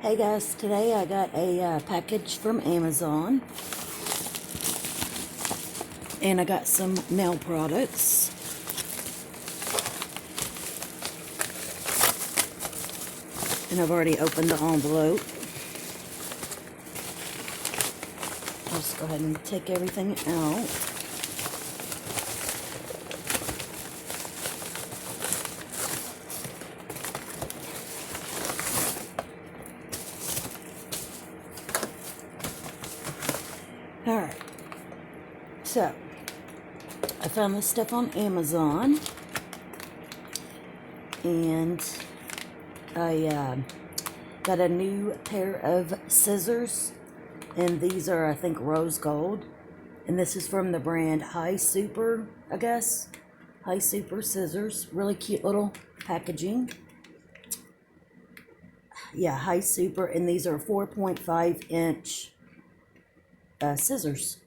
Hey guys, today I got a package from Amazon and I got some nail products. And I've already opened the envelope. I'll just go ahead and take everything out. Alright, so I found this stuff on Amazon and I got a new pair of scissors, and these are, I think, rose gold, and this is from the brand High Super, I guess. High Super scissors, really cute little packaging. Yeah, High Super, and these are 4.5-inch scissors.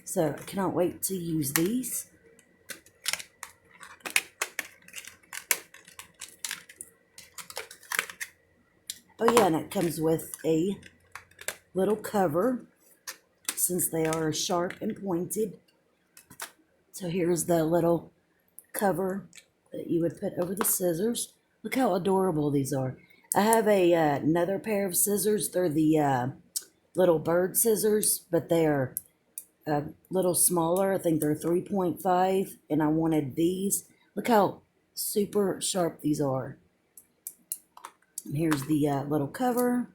So I cannot wait to use these. Oh yeah, and it comes with a little cover since they are sharp and pointed. So here's the little cover that you would put over the scissors. Look how adorable these are. I have another pair of scissors. They're the little bird scissors, but they are a little smaller. I think they're 3.5, and I wanted these. Look how super sharp these are. And here's the little cover,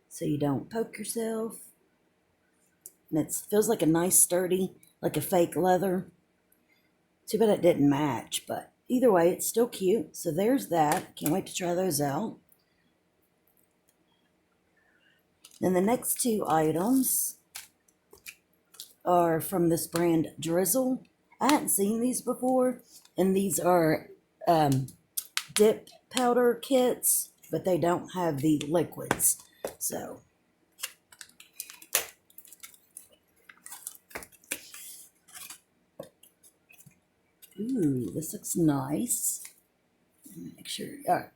so you don't poke yourself. And it feels like a nice sturdy, like a fake leather. Too bad it didn't match, but either way, it's still cute. So there's that. Can't wait to try those out. Then the next two items are from this brand Drizzle. I hadn't seen these before, and these are dip powder kits, but they don't have the liquids. So ooh, this looks nice. Make sure. All right.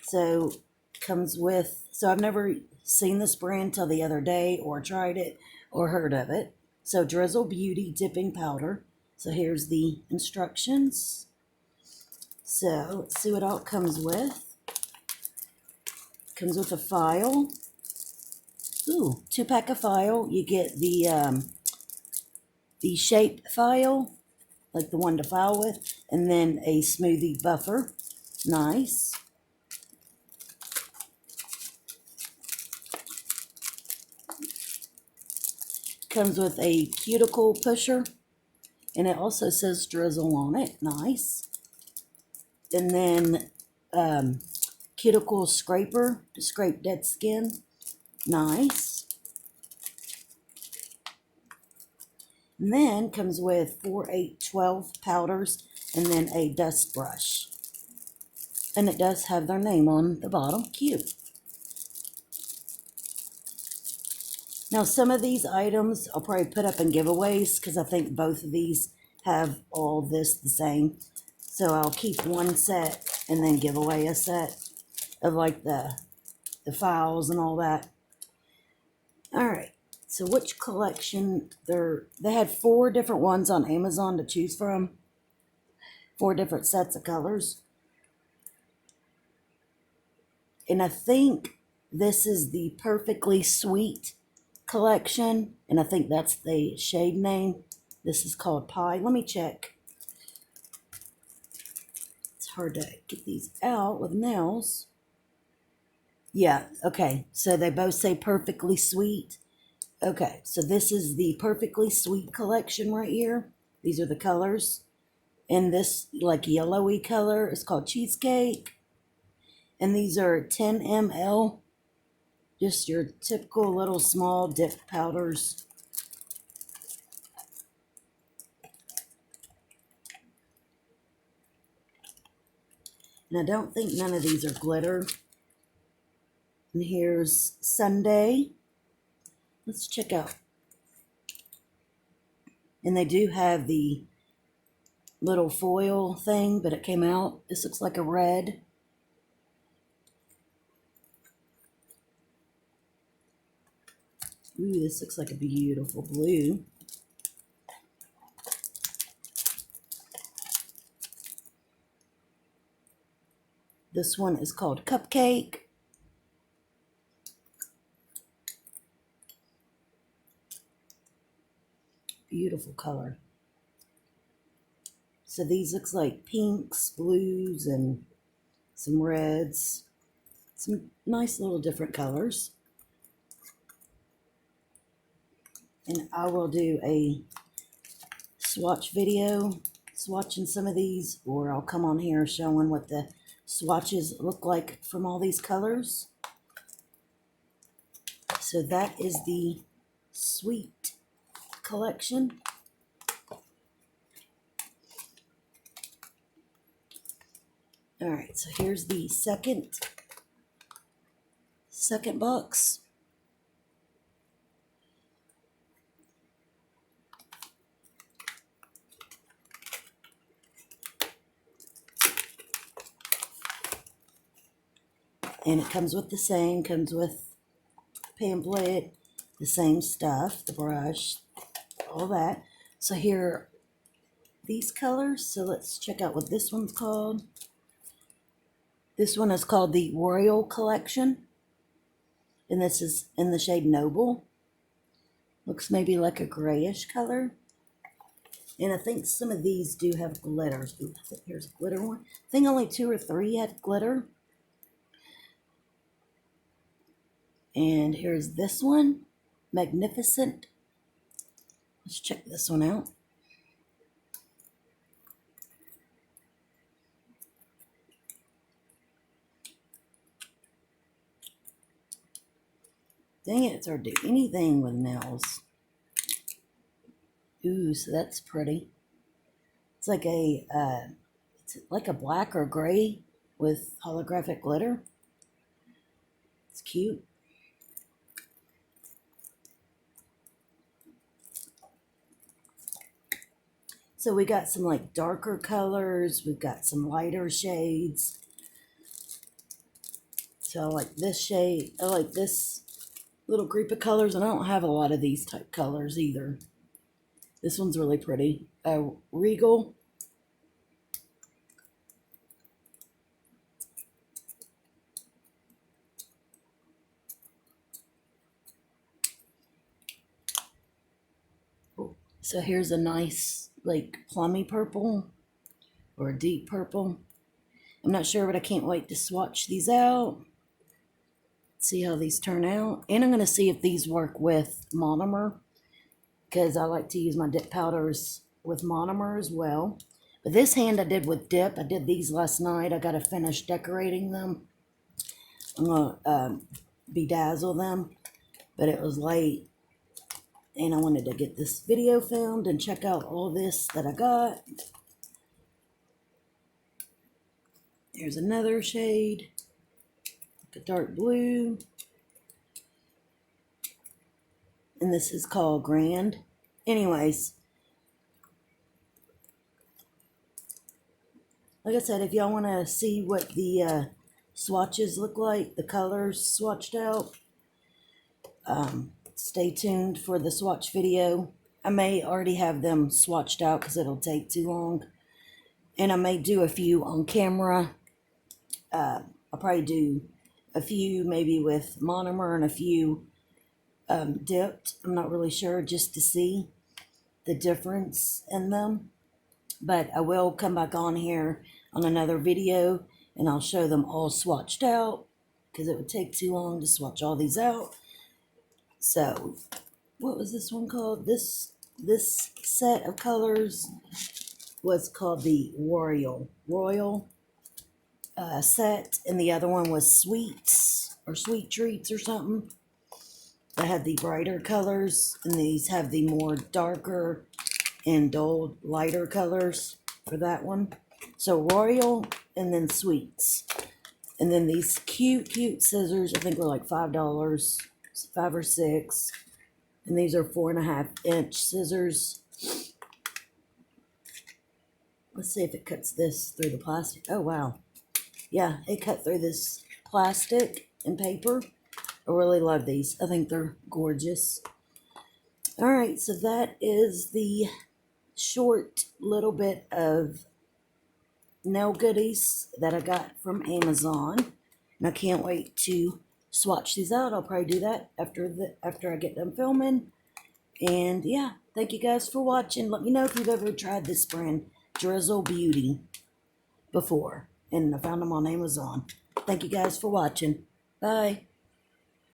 So comes with. So I've never seen this brand till the other day, or tried it, or heard of it. So Drizzle Beauty dipping powder. So here's the instructions. So let's see what all it comes with. Comes with a file. Ooh, 2-pack of file. You get the shape file, like the one to file with, and then a smoothie buffer. Nice. Comes with a cuticle pusher, and it also says Drizzle on it. Nice. And then cuticle scraper to scrape dead skin. Nice. And then comes with 4, 8, 12 powders, and then a dust brush. And it does have their name on the bottom. Cute. Now, some of these items I'll probably put up in giveaways because I think both of these have all this the same. So I'll keep one set and then give away a set of like the files and all that. All right. So which collection? They had 4 different ones on Amazon to choose from. 4 different sets of colors. And I think this is the Perfectly Sweet collection, and I think that's the shade name. This is called Pie. Let me check. It's hard to get these out with nails. Yeah, okay. So they both say Perfectly Sweet. Okay, so this is the Perfectly Sweet collection right here. These are the colors. And this like yellowy color is called Cheesecake. And these are 10 ml. Just your typical little small dip powders. And I don't think none of these are glitter. And here's Sunday. Let's check out. And they do have the little foil thing, but it came out. This looks like a red. Ooh, this looks like a beautiful blue. This one is called Cupcake. Beautiful color. So these looks like pinks, blues, and some reds. Some nice little different colors. And I will do a swatch video swatching some of these, or I'll come on here showing what the swatches look like from all these colors. So that is the Sweet collection. All right, so here's the second box. And it comes with comes with pamphlet, the same stuff, the brush, all that. So here are these colors. So let's check out what this one's called. This one is called the Wario Collection. And this is in the shade Noble. Looks maybe like a grayish color. And I think some of these do have glitters. Ooh, I think here's a glitter one. I think only 2 or 3 had glitter. And here's this one, Magnificent. Let's check this one out. Dang it, it's hard to do anything with nails. Ooh, so that's pretty. It's like a black or gray with holographic glitter. It's cute. So we got some like darker colors. We've got some lighter shades. So I like this shade. I like this little group of colors, and I don't have a lot of these type colors either. This one's really pretty. Regal. So here's a nice, like, plummy purple or a deep purple. I'm not sure, but I can't wait to swatch these out. See how these turn out. And I'm going to see if these work with monomer, because I like to use my dip powders with monomer as well. But this hand I did with dip. I did these last night. I got to finish decorating them. I'm going to bedazzle them, but it was late. And I wanted to get this video filmed and check out all this that I got. There's another shade, like a dark blue. And this is called Grand. Anyways, like I said, if y'all want to see what the swatches look like, the colors swatched out, stay tuned for the swatch video. I may already have them swatched out because it'll take too long. And I may do a few on camera. I'll probably do a few maybe with monomer and a few dipped. I'm not really sure, just to see the difference in them. But I will come back on here on another video and I'll show them all swatched out because it would take too long to swatch all these out. So, what was this one called? This set of colors was called the Royal set, and the other one was Sweets or Sweet Treats or something. That had the brighter colors, and these have the more darker and dull, lighter colors for that one. So Royal and then Sweets. And then these cute scissors, I think were like $5, 5 or 6. And these are 4.5-inch scissors. Let's see if it cuts this through the plastic. Oh, wow. Yeah, it cut through this plastic and paper. I really love these. I think they're gorgeous. All right, so that is the short little bit of nail goodies that I got from Amazon, and I can't wait to swatch these out. I'll probably do that after I get done filming. And yeah, thank you guys for watching. Let me know if you've ever tried this brand, Drizzle Beauty, before, and I found them on Amazon. Thank you guys for watching. Bye.